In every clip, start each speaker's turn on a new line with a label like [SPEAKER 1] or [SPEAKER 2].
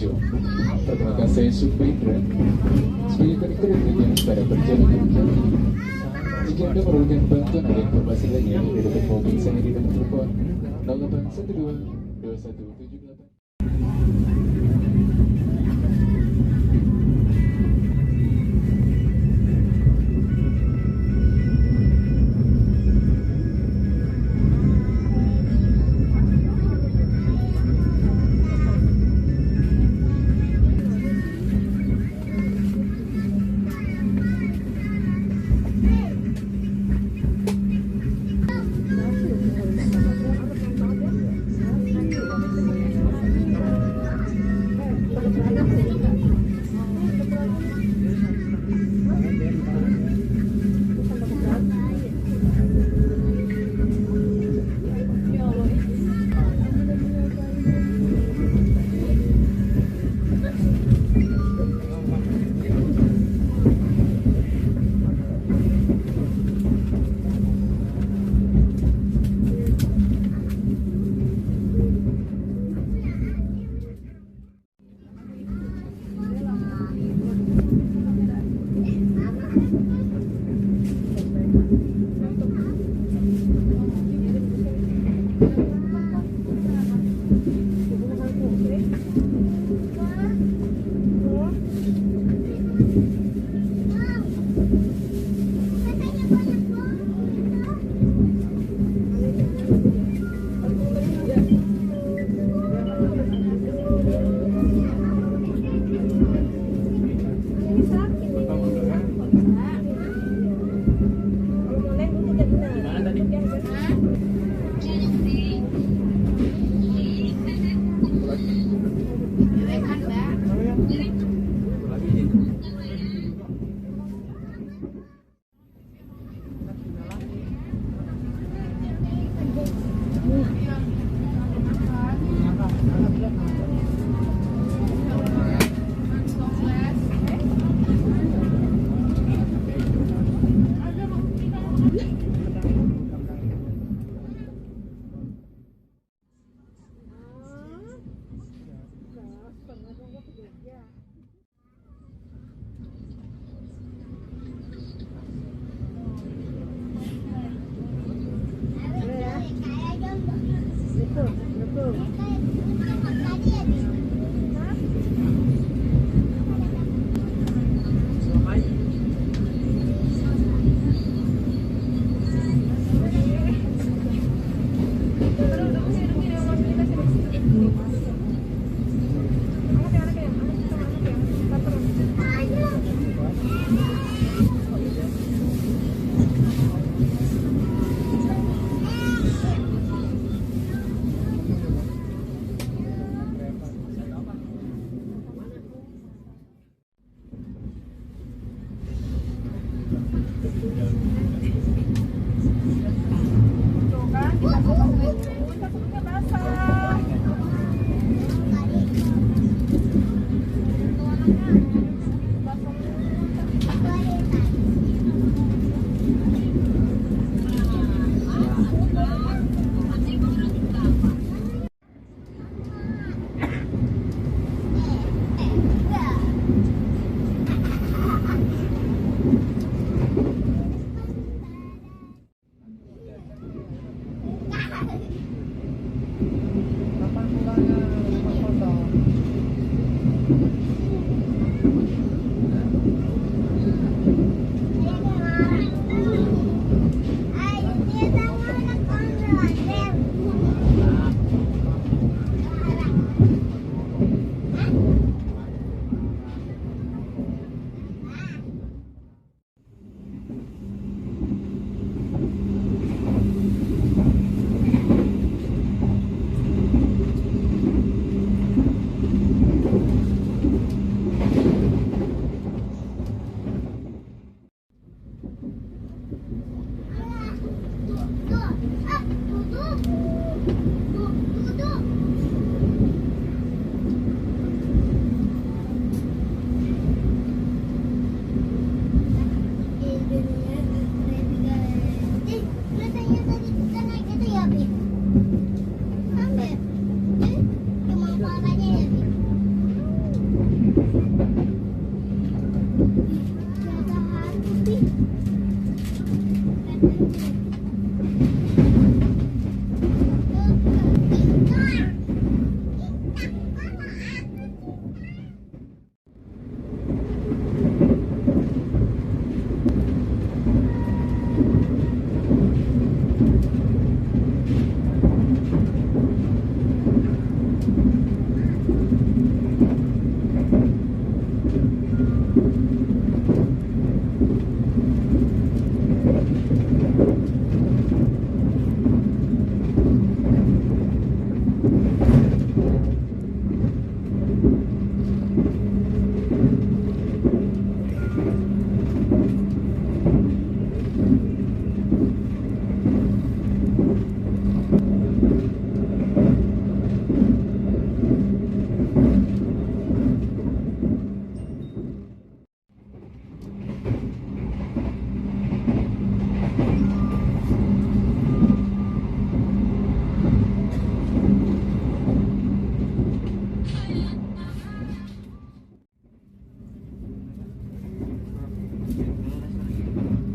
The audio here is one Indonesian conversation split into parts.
[SPEAKER 1] Harjo. Perkenalkan saya Supendra sebagai konektor yang pada perjalanan kali ini. Jika Anda memerlukan bantuan atau informasi lainnya, dapat hubungi saya di nomor telepon 0812 2178.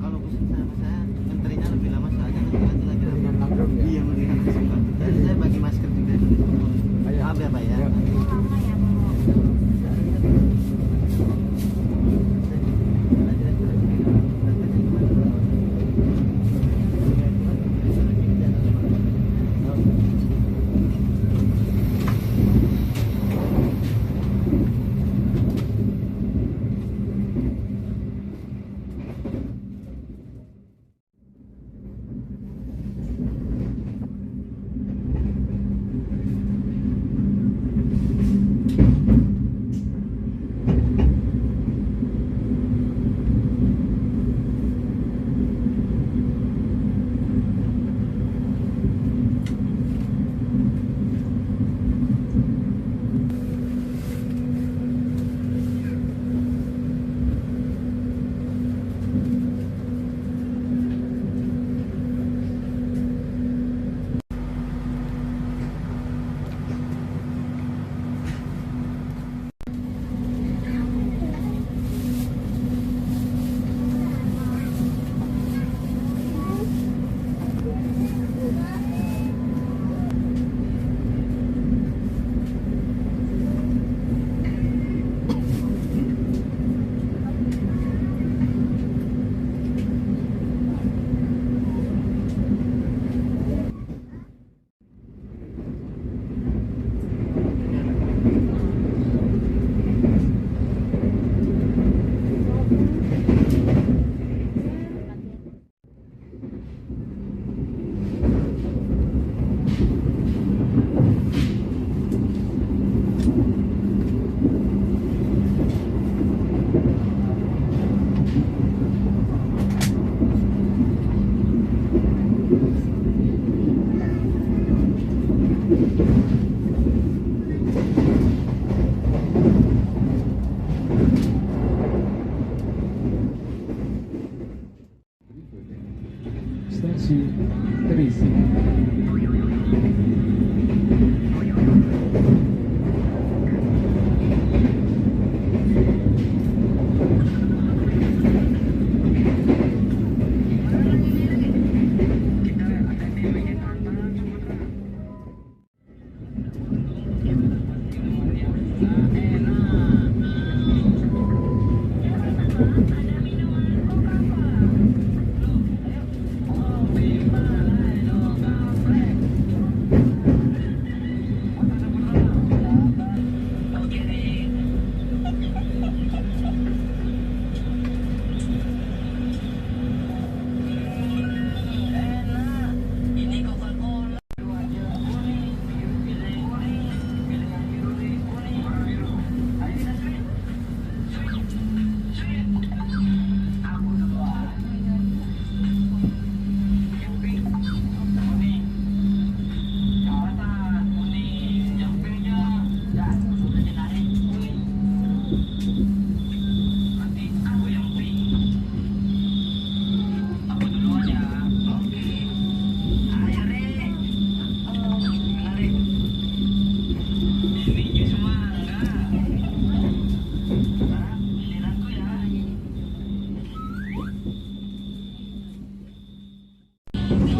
[SPEAKER 2] Kalau pesan sama saya, menterinya lebih lama soalnya nanti lagi iya mendingan kesempat. Jadi saya bagi masker juga dulu. Maaf ya Pak ya.
[SPEAKER 1] Stasiun terisi.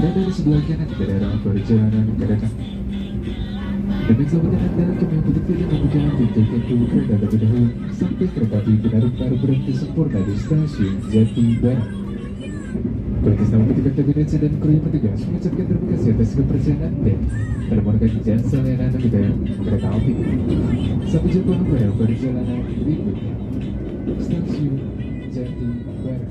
[SPEAKER 1] berada di sebelah kanan daerah perjalanan kereta. Demi keselamatan Anda, kami tidak membuka pintu kereta terlebih dahulu sampai kereta api benar-benar berhenti sempurna di stasiun Jati Barat. Berarti nama petugas kabinet dan kru petugas mengucapkan terima kasih atas kepercayaan Anda dalam menggunakan jasa layanan kita kereta api. Sampai jumpa pada perjalanan berikutnya. Stasiun Jati Barat.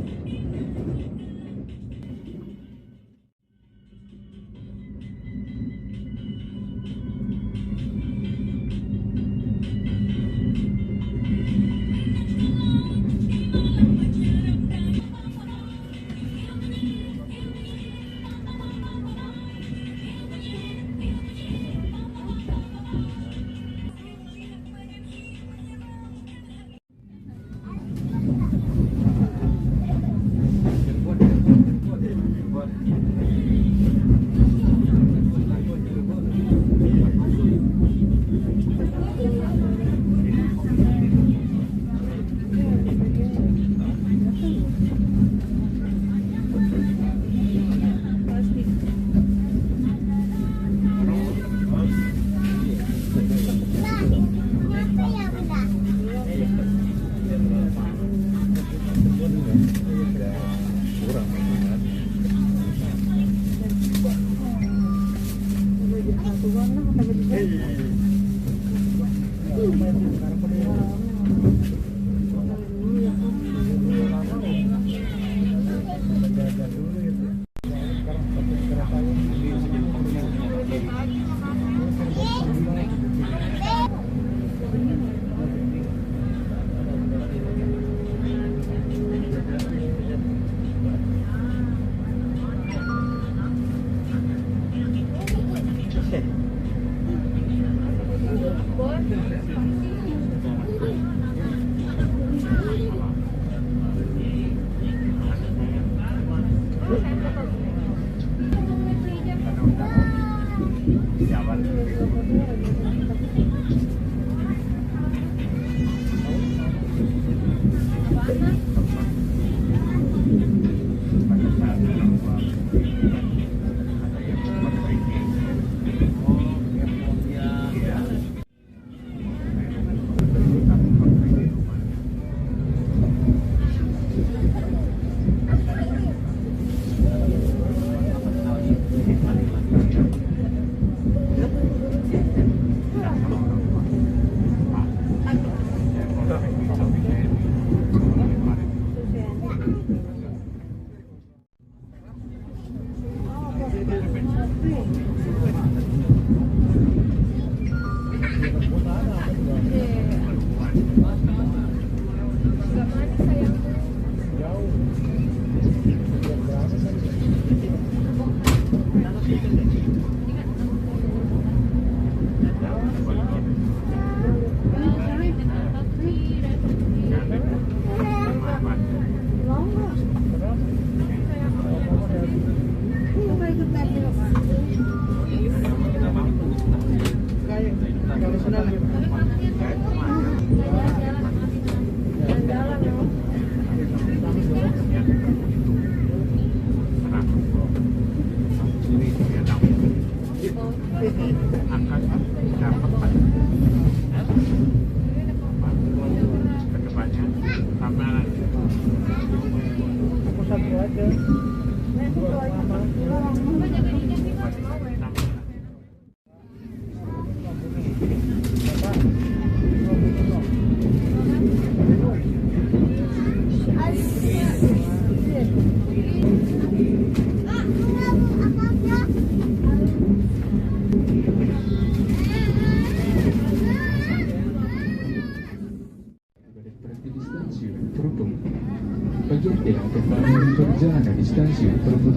[SPEAKER 3] Perjalanan di stasiun Perbuk.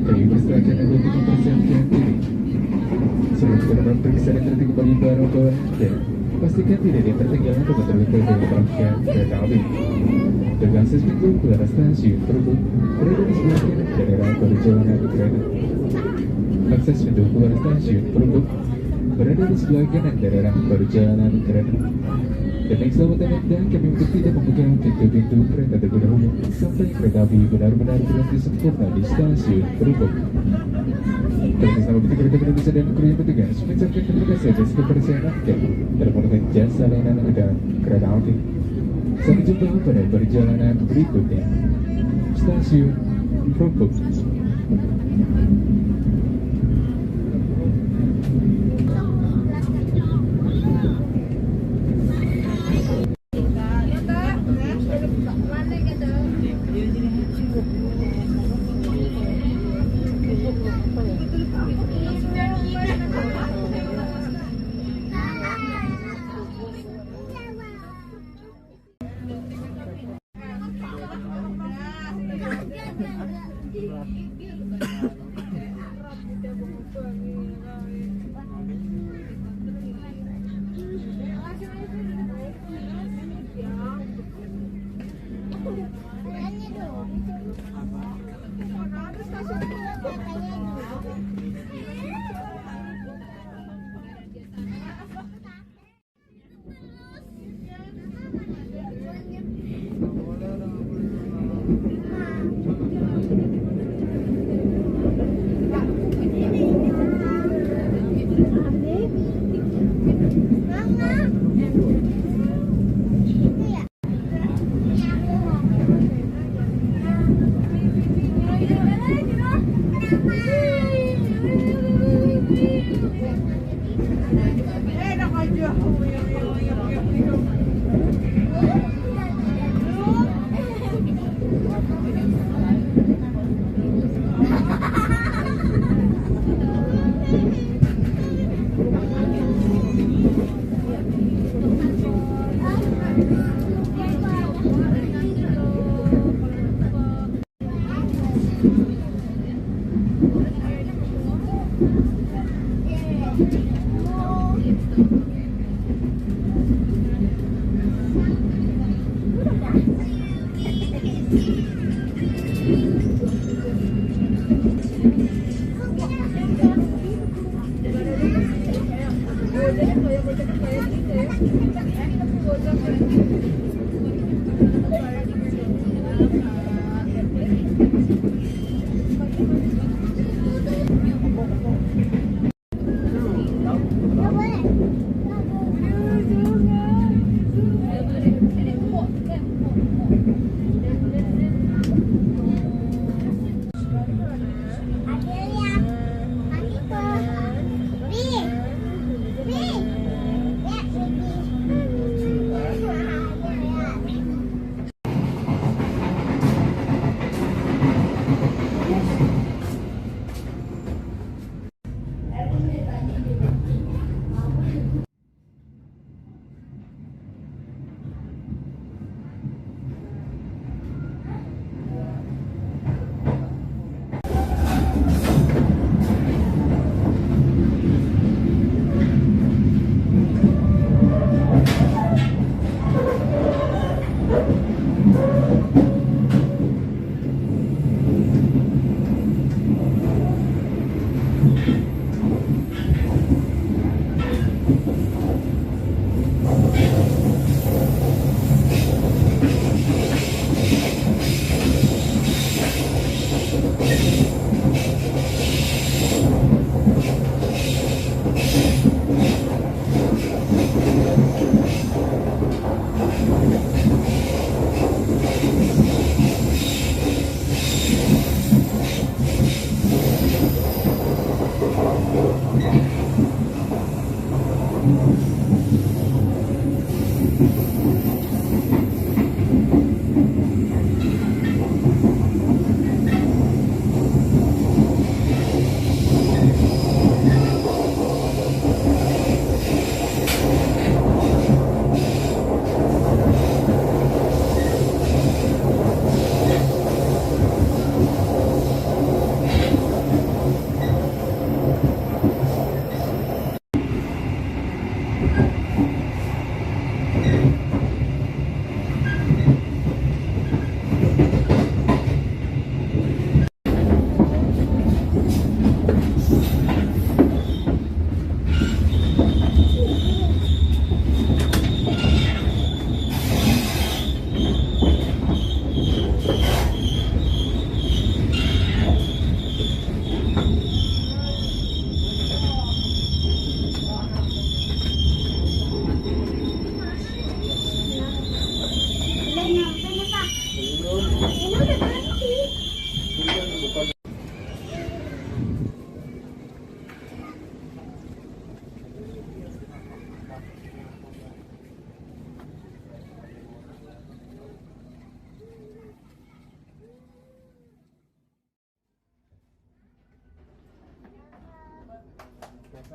[SPEAKER 3] Kami persilakan Anda untuk mempersiapkan diri. Sebelum kita memeriksa dan tertinggi kembali barang bawaan Anda, pastikan tidak ada yang tertinggalan tempat terlibat dalam rangkaian kereta api. Dengan akses pintu keluar stasiun Perbuk berada di sebelah kanan daerah perjalanan kereta. Akses pintu keluar stasiun Perbuk berada di sebelah kanan daerah perjalanan kereta. Demi keselamatan Anda, kami untuk tidak membuka pintu-pintu kereta terdahulu sampai kereta api benar-benar berhenti sempurna di stasiun Krupuk. Terima kasih begitu kereta penumpang dan kru yang petugas mengucapkan terima kasih atas kepercayaan Anda dalam melakukan jasa layanan dengan kereta api. Sampai jumpa pada perjalanan berikutnya. Stasiun Krupuk.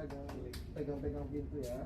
[SPEAKER 2] jangan pegang-pegang pintu ya.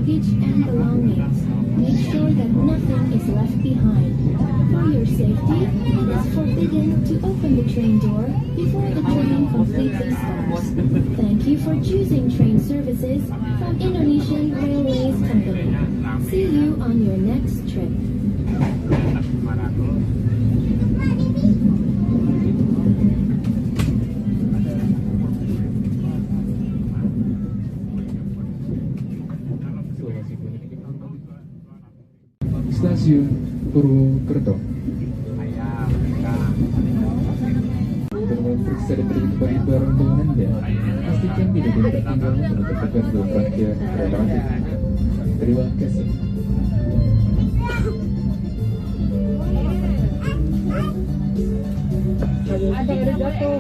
[SPEAKER 4] luggage and belongings. Make sure that nothing is left behind. For your safety, it is forbidden to open the train door before the train completely stops. Thank you for choosing train services from Indonesian Railways Company. See you on your next trip.
[SPEAKER 3] Stasiun Purwokerto.
[SPEAKER 2] Ayam, ikan,
[SPEAKER 3] periksa dan terkembali barang bawaan Anda. Pastikan tidak boleh tertinggal untuk ketentuan rangkaian kereta api. Terima kasih.
[SPEAKER 5] Ada yang jatuh.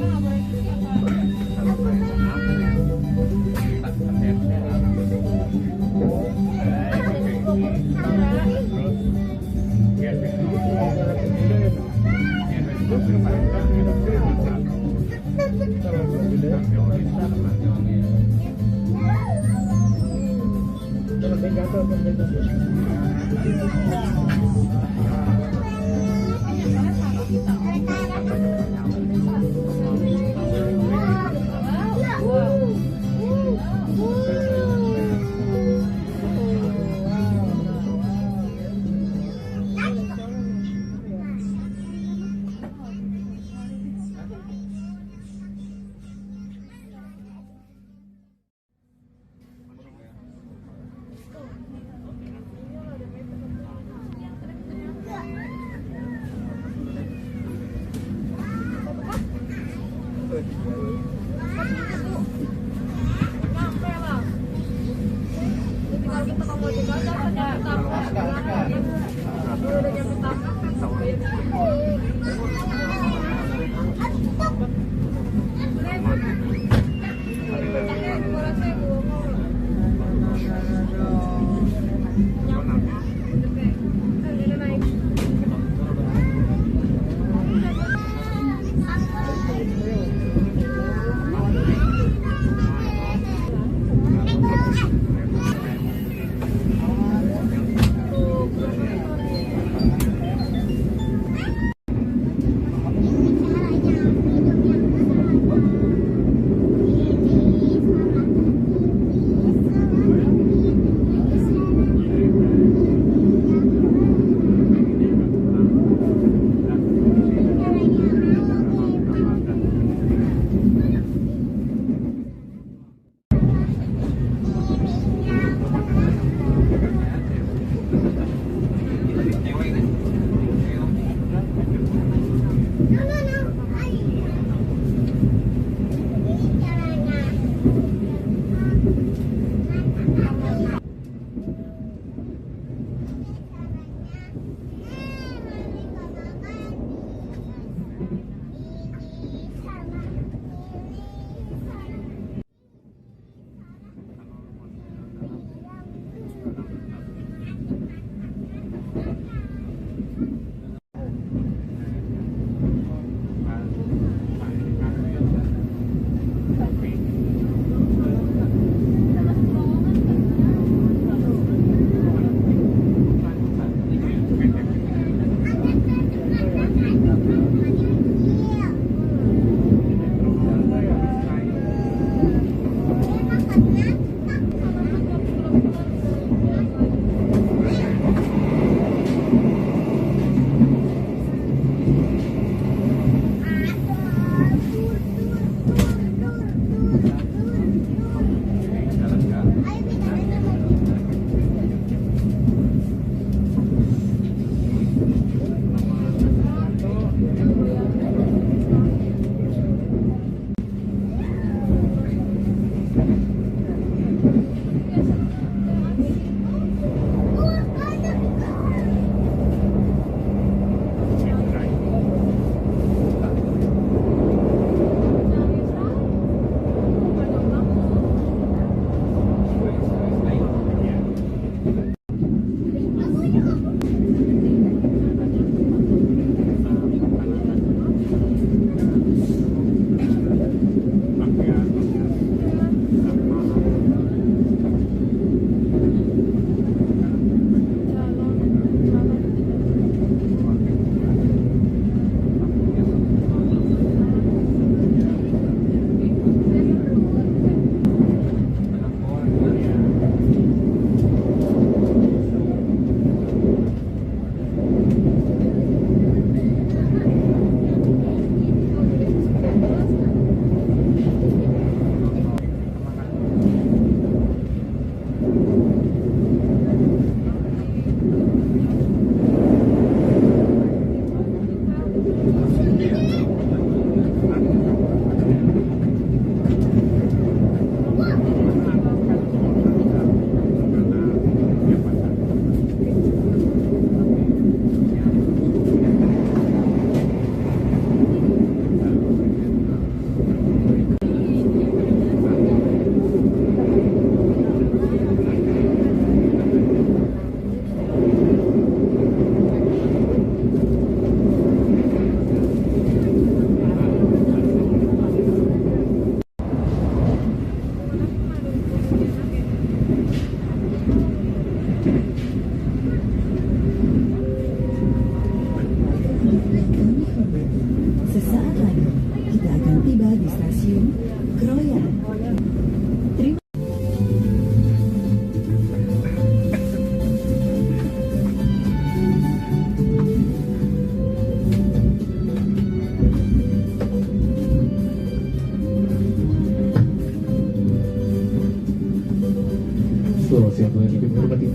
[SPEAKER 3] Selamat siang Tuhan yang hormati.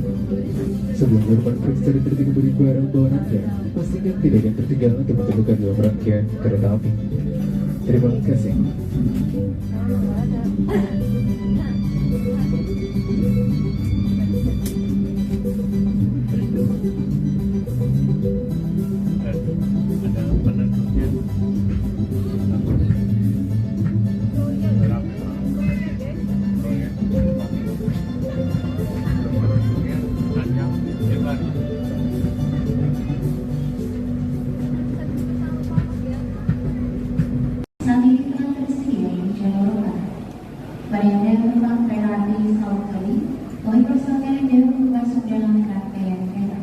[SPEAKER 3] Sebelum bermain periksa dan tertib kembali barang bawaan Anda, pastikan tidak ada yang tertinggal untuk menentukan dalam rangkaian kereta api. Terima kasih.
[SPEAKER 6] Saat ini telah tersedia di jalur kanan. Bagi Anda yang menumpang kereta api selamat kali, kami persilakan Anda untuk masuk dalam rangkaian kereta.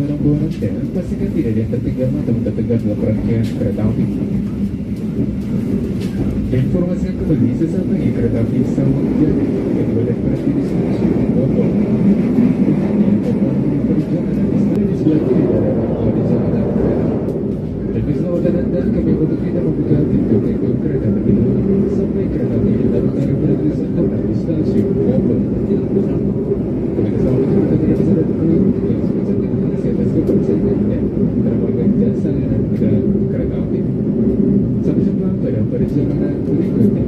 [SPEAKER 3] barang bawaan Anda, pastikan tidak ada yang tertinggal atau tertinggal dalam rangkaian kereta api. Informasikan kembali sesaat lagi kereta api Sawang Jadi yang berada berhenti di stasiun Bogor. Perjalanan di sebelah kiri dari arah di jalanan kereta. Demi keselamatan Anda, kami untuk tidak membuka pintu kereta lebih dulu sampai kereta api benar-benar berhenti sempurna di stasiun Bogor. Kami keselamatan kita tidak bisa datang keliru dengan sebesar Indonesia atas kepercayaannya terhadap jasa dan kereta api. Sampai jumpa pada perjalanan berikutnya.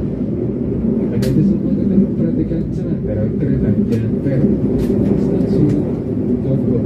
[SPEAKER 3] Anda semua tetap memperhatikan jalan antara kereta dan peron stasiun Bogor.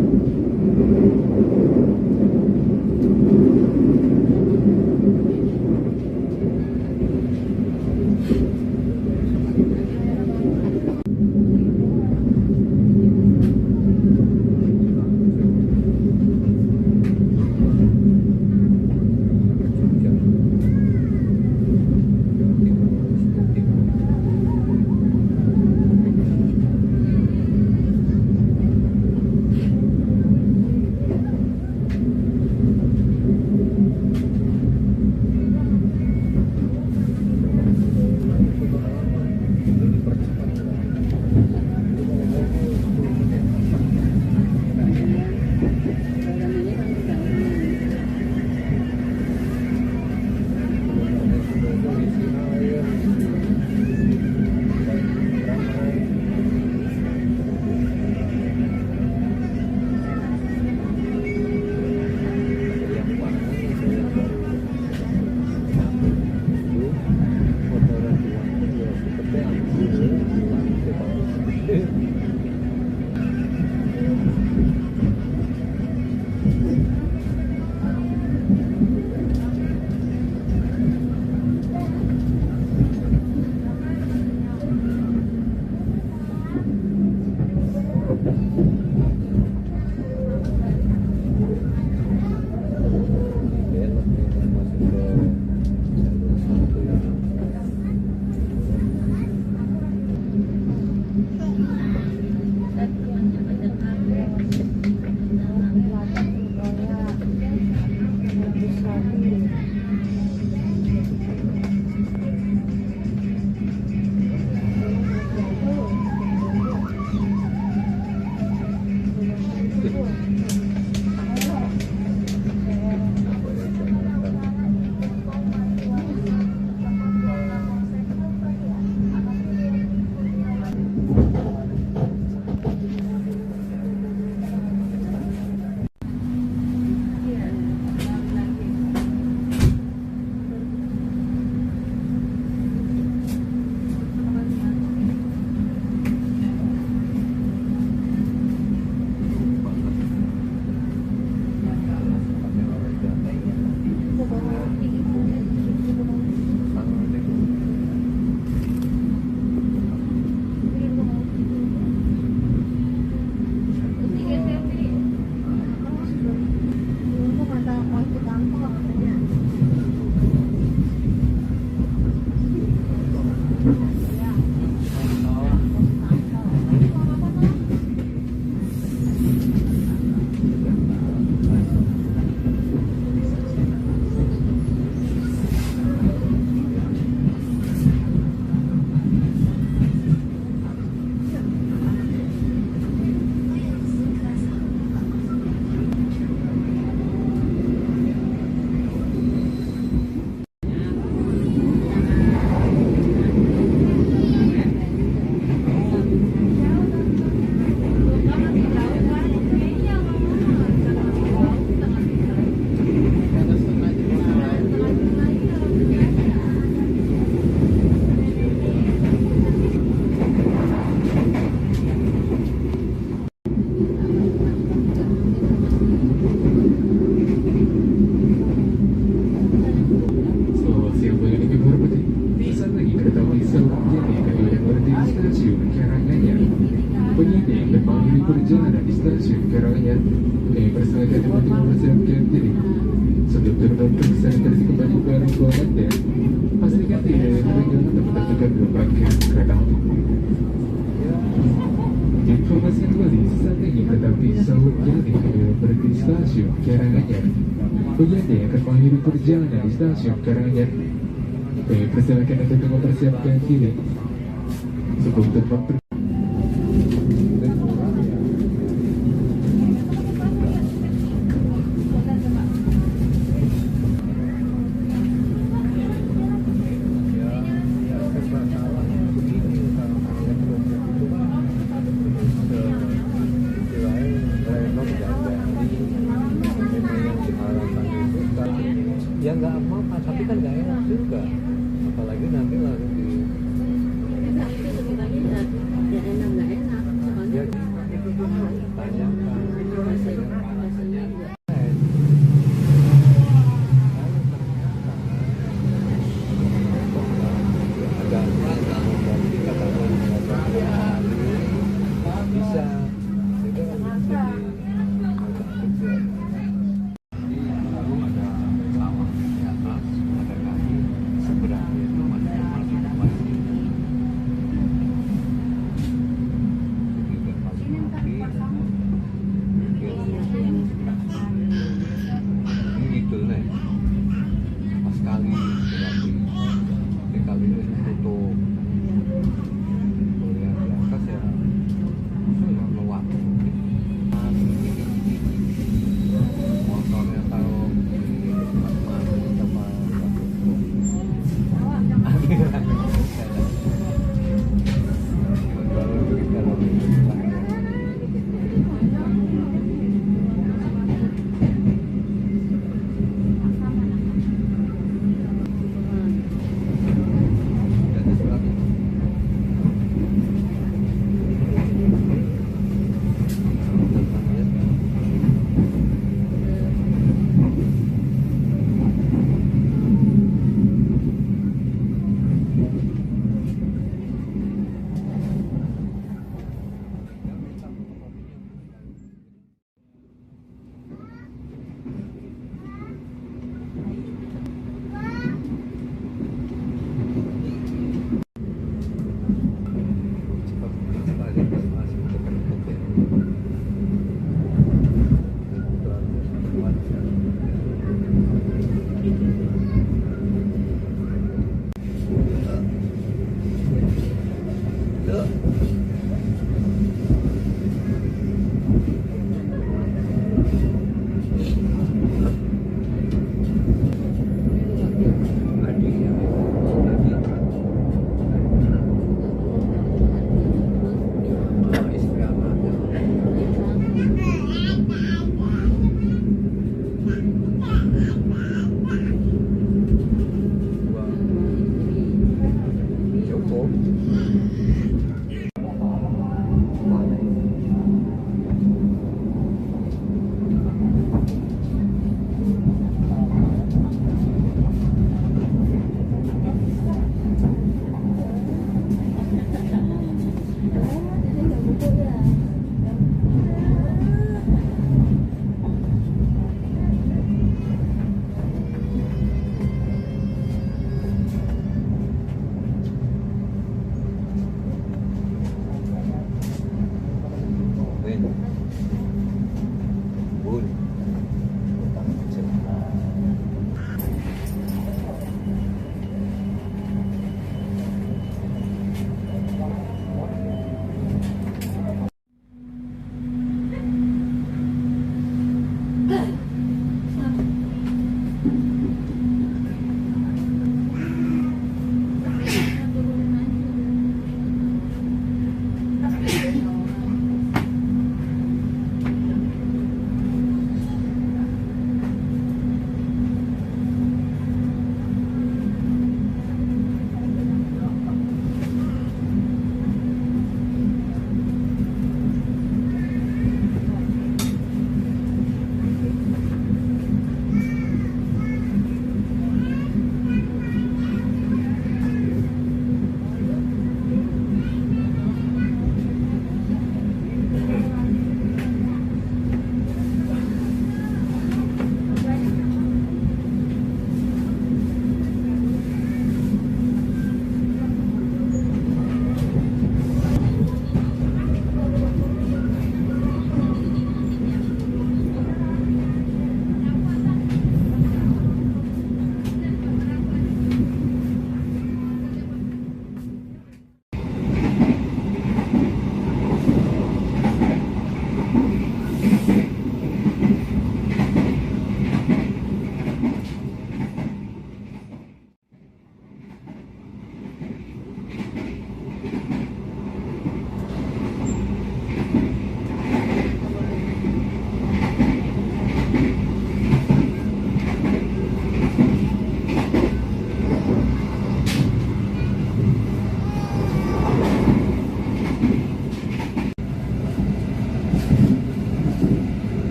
[SPEAKER 3] perjalanan di stasiun Karanganyar, kami persilakan untuk mempersiapkan diri. Sebelum terbang periksa terisi kembali barang bawaan Anda, pastikan tidak ada yang tertinggal atau tertukar dalam rangkaian kereta api. Informasi kembali, saat ini kereta api Sawang Jadi kembali berhenti stasiun Karanganyar. Bagi Anda yang akan mengakhiri perjalanan di stasiun Karanganyar, kami persilakan untuk mempersiapkan diri sebelum terbang.
[SPEAKER 7] Ya nggak apa-apa, tapi kan nggak enak juga, apalagi nanti lalu di ya tanyakan. Bisa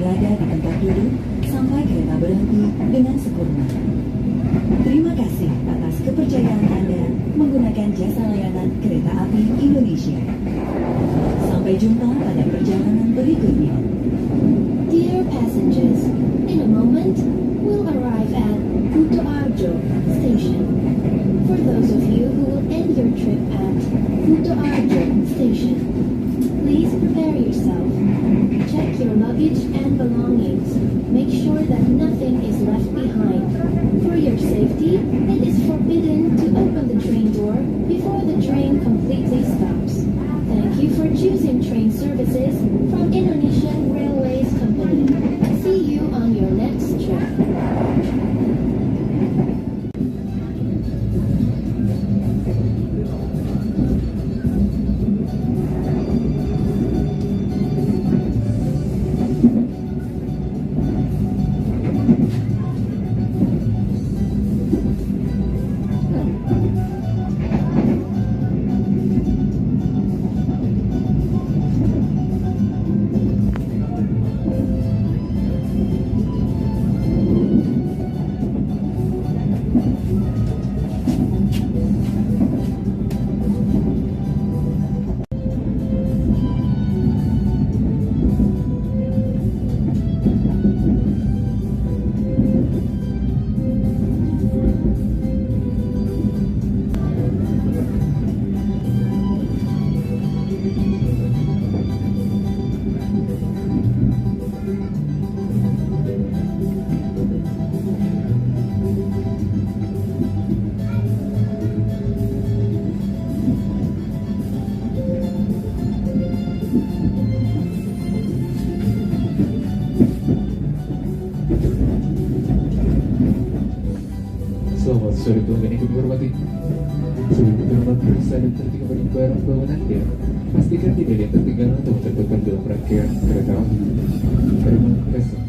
[SPEAKER 8] berada di tempat duduk sampai kereta berhenti dengan sempurna. Terima kasih atas kepercayaan Anda menggunakan jasa layanan Kereta Api Indonesia. Sampai jumpa pada perjalanan berikutnya.
[SPEAKER 4] Dear passengers, in a moment, we'll arrive at Kuto Arjo Station. For those of you who will end your trip at Kuto Arjo Station, please prepare yourself. Check your luggage and belongings. Make sure that nothing is left behind. For your safety, it is forbidden to open the train door before the train completely stops. Thank you for choosing train services from Indonesian Railways Company. See you on your next trip.
[SPEAKER 3] Selamat sore pelanggan yang kami hormati. Sebelum teman periksa dan tertinggal pada barang bawaan Anda, pastikan tidak ada yang tertinggal atau tertukar dalam rangkaian kereta api. Terima kasih.